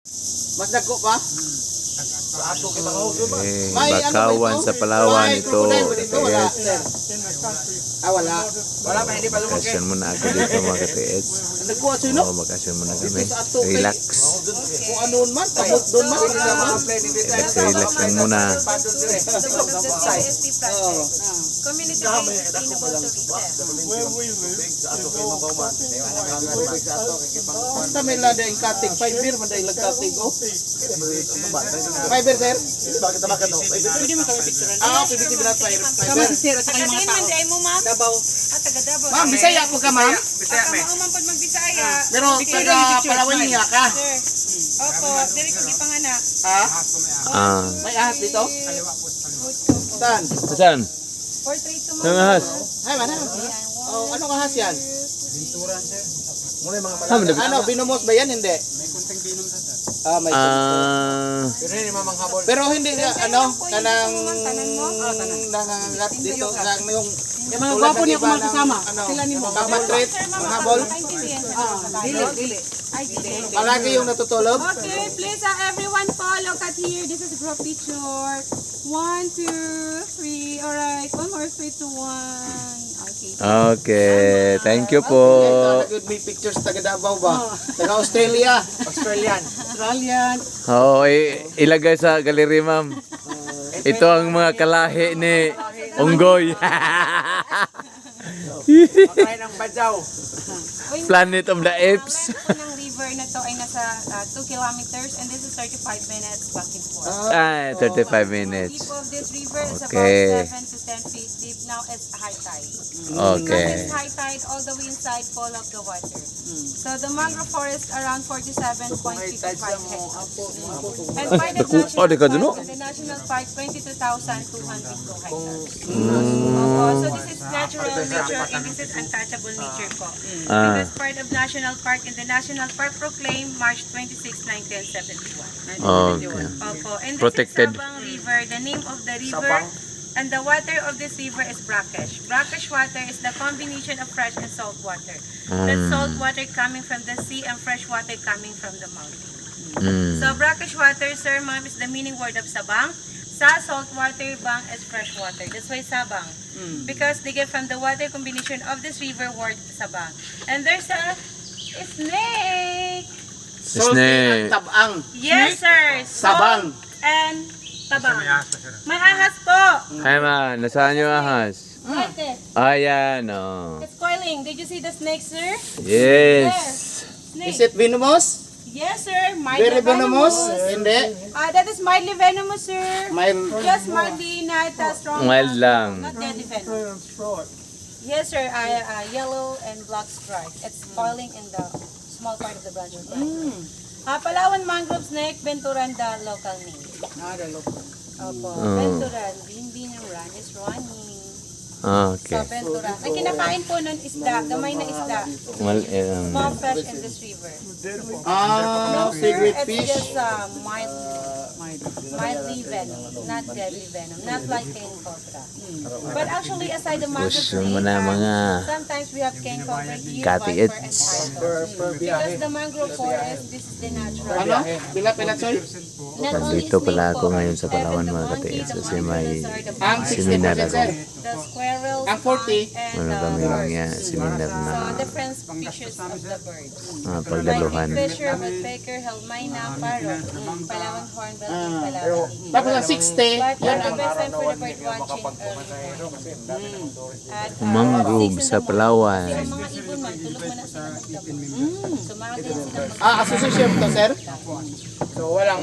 Mas dagko pa? Bakawan sa Palawan ito. Yes. Wala. Wala pa, hindi pa lumaki. Bakasyon muna ako dito mga ka-TS. Nagkuha sino? Oo, bakasyon muna kami. Relax. Kung anoon man, tabot doon man. Relax lang muna. Community based sustainable tourism. Basta may lada yung cutting. 5 beer, manday lang cutting ko. 5 beer, sir? Bakit naman ka Pwede mo kami picture. Pwede binat 5 beer. Tagasin man di ay mo ma'am? Dabaw. Taga Davao. Ma'am, Bisaya po ka, ma'am? Mauman pod magbisaya. Pero taga Palawan niya ka. Sir. Opo, diri ko gipanganak. Ha? May ahas dito? Saan? Saan? Portrait to Saan ahas? Ay, mana? Oh, anong ahas yan? Ano, binumos ba yan? Hindi. May pero hindi ano, kanang nangangagat dito lang yung mga gwapo niya kung makasama. Sila ni mo. Kamatrit, habol. Dili. Palagi yung natutulog. Okay, please everyone po, look at here. This is group picture. 1, 2, 3. Alright, 1 more, 3, 2, 1. Okay. Okay, thank you po. Good may pictures taga Davao ba? Taga Australia. Australian. Oo, ilagay sa galeri, ma'am. Ito ang mga kalahi ni Unggoy. Makain ng badyaw. Planet of the Apes. Ang river na to ay nasa 2 kilometers and this is 35 minutes back and forth. 35 minutes. Deep of this river is Okay. about 7 to 10 feet deep. Now it's high tide. Okay. It's high tide all the way inside full of the water. So the mangrove forest around 47.55 hectares. And by the national park, 22,202 hectares. So this is natural nature and this is untouchable nature po. This is part of national park and the national park proclaimed March 26, 1971. Okay. Opo. And this Protected. is Sabang River. The name of the river and the water of this river is brackish. Brackish water is the combination of fresh and salt water. That's salt water coming from the sea and fresh water coming from the mountain. So brackish water, sir, ma'am, is the meaning word of Sabang. Sa salt water, bang is fresh water. That's why Sabang. Because they get from the water combination of this river word Sabang. And there's a snake. Snake. Tabang. Yes, sir. Sabang. And tabang. May ahas po. Hi, ma. Nasaan yung ahas? Right there. Ayan, oh. It's coiling. Did you see the snake, sir? Yes. Snake. Is it venomous? Yes, sir. Mildly Very venomous? Hindi. That is mildly venomous, sir. Mild. Just mildly, not strong. Mild lang. Not deadly venomous. Yes, sir. Yellow and black stripe. It's coiling in the small part of the branch of the plant. Palawan mangrove snake, Benturan, the local name. Opo. Benturan. Binbin yung run is running. Okay. So, Benturan. Ang kinakain po nun isda, gamay na isda. Small fish in this river. Favorite It's fish. just mildly venom, not deadly venom, not like cane cobra. But actually, aside the mangrove Gusto snake, mo na mga sometimes we have cane cobra here, kati viper, and python. Because the mangrove forest, this is the natural. Ano? Pila, sorry? Not only Dito pala snake ako po, ngayon sa Palawan, even the mga monkey, katiis, the kasi may marsupials are the Ang birds, seminar 60% ako. sir. the squirrels, Ang 40. and Ano kami mga seminar so na different species of the birds. pagdaluhan. Like fisher, woodpecker, helmina, parrot, Palawan hornbill, and Palawan. Tapos ang 60, But yan the ang best time for the bird watching at Mangrove sa Palawan. Kasi ang mga ibon man, tulog mo na sila magdamo. So mga din sila association to sir? So walang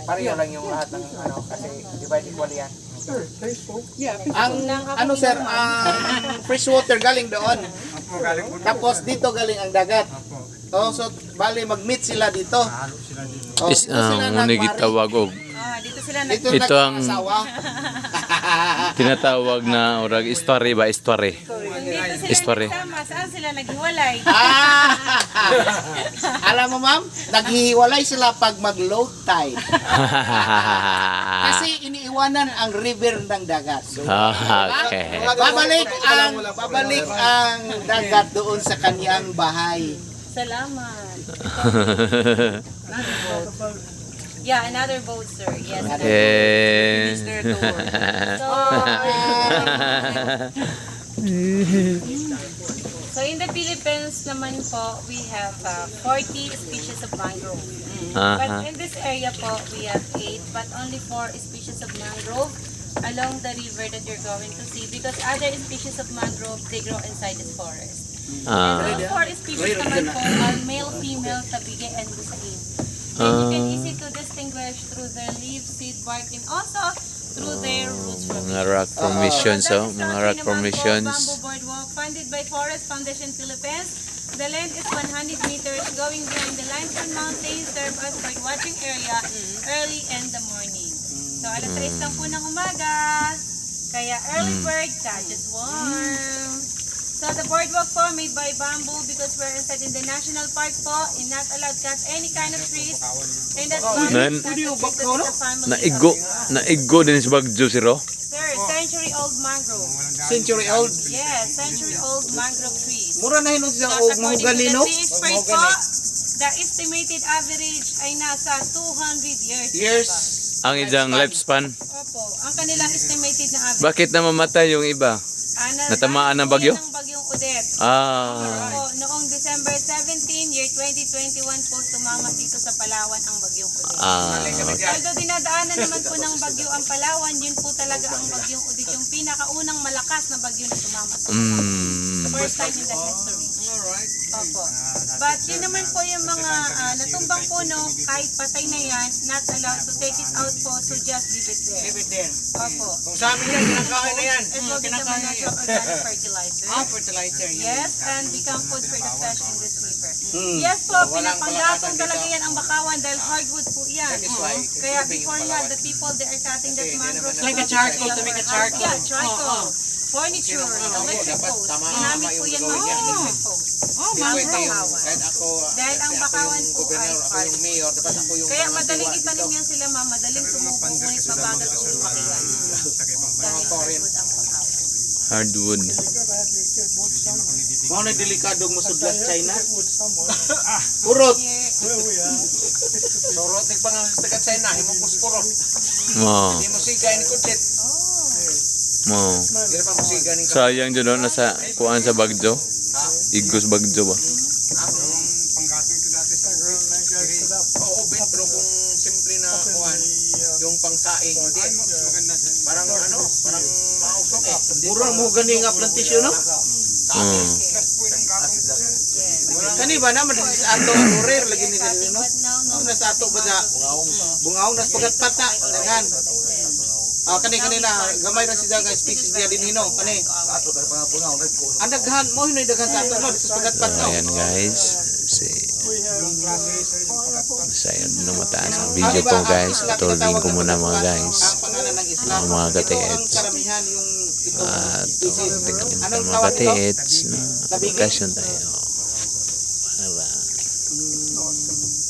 pareho lang yung lahat ng ano kasi divide equal yan. Ang ano sir, ang fresh water galing doon. Tapos dito galing ang dagat. Oh, so bali mag-meet sila dito. Oh, Is ang gitawag og dito sila Dito ito ang nag-asawa. tinatawag na orag story ba story. dito sila Story. nagsama. Saan sila naghiwalay? Alam mo ma'am, naghihiwalay sila pag mag-low tide. Kasi iniiwanan ang river ng dagat. Okay. Babalik ang dagat doon sa kaniyang bahay. Salamat. Yeah, another boat, sir. Yes. Eh. So in the Philippines naman po, we have 40 species of mangrove. But Aha. in this area po, we have 8, but only 4 species of mangrove along the river that you're going to see, because other species of mangrove, they grow inside this forest. Ah. And those 4 species naman po are male, female, tabige, and busain. And you can easy to distinguish through their leaves, seed, bark, and also through their roots Mga formation. rock formations, That oh. is Mga Rocky rock naman po, formations. Bamboo Boardwalk, funded by Forest Foundation Philippines. The length is 100 meters, going behind the limestone mountains, serve as bird watching area early in the morning. So alas 6 lang po ng umaga, kaya early bird catches worm. So the boardwalk po made by bamboo, because we're inside in the national park po, and not allowed cut any kind of trees. And that's why Nan- it's not a place that is a family Naigo, naigo din sa Bagyo si Ro. Sir, century-old mangrove. Century old. Yes, century-old mangrove trees. Mura na hinon siya Yes, og according mahugani to no. the tree expert po, the estimated average ay nasa 200 years. Years. Ang ijang lifespan. Opo, ang kanilang estimated na average. Bakit na mamatay yung iba? Natamaan ng bagyo? Ng bagyong Odette. Ah. Opo, noong December 17, year 2021 po, tumama dito sa Palawan ang bagyong Odette. Ah. Okay. Although dinadaanan naman po ng bagyo ang Palawan, yun po talaga ang bagyong Odette, yung pinakaunang malakas na bagyo na tumama sa Palawan. Mm. First time in the history. Opo. But yun naman po yung mga natumbang puno, kahit patay na yan, not allowed to take it out po, so just leave it there. Leave it there. Opo. Kung sa amin yan, kinakain na yan. It will become a natural organic fertilizer. Fertilizer. Yes, and become food for the fish in this river. Yes po, pinapanggatong talaga yan ang bakawan dahil hardwood po yan. Kaya before nga, the people they are cutting that mangrove. Like a charcoal, to make a charcoal. Yeah, charcoal. Furniture, electric post. Ginamit po yan mga electric post. Ang bakawan. Dahil ang bakawan po ay hard. Kaya madaling itanim yan sila ma, madaling tumubo, ngunit mabagal po lumaki yan. Dahil hardwood ang bakawan. Hardwood. Mao na delikado mo sudlas China. Urot. Surot, nagpangastagat sa ina, himong kuspurot. Mo. Hindi mo siga ni kudlit. Mo. Hindi pa mo siga ni Sayang dyan doon nasa kuan sa Bagyo. Igos Bagyo ba? Oo, pero kung simple na kuhan, yung pangsaing, hindi. Parang parang mausok eh. Mura mo gani nga plantation no. Mm. Kani ba naman sa ato rare lagi ni diri no. But now, no. Ano sa ato ba sa bungaw nas pagatpat na dangan. Kani na gamay ra siya guys species dia din hino kani. Ang daghan mo hinoy daghan sa ato no dito sa pagatpat no. Ayan guys. Sayang na mataas ang video ko guys. Patuloyin ko muna mga guys. Ang pangalan ng Islam. Ang mga Pero katiits. ang karamihan yung itong At species. tingnan Anong mga tawag ito? katiits na bakasyon tayo. Para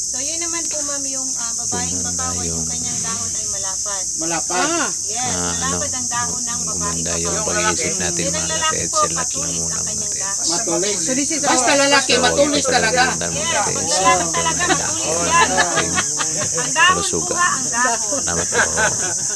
So yun naman po ma'am yung babaeng bakawan, yung kanyang dahon ay malapad. Malapad. Yes, malapad ang dahon ng babaeng gumanda yung bakawan. pag-iisip natin Yun ang mga lalaki katiits. po, Sila lang patulis muna ang mga kanyang katiits. dahon. Matulis. Basta lalaki matulis talaga. Yes, pag lalaki talaga matulis yan. Ang dahon po Kalusugan. ha, ang dahon. Salamat po.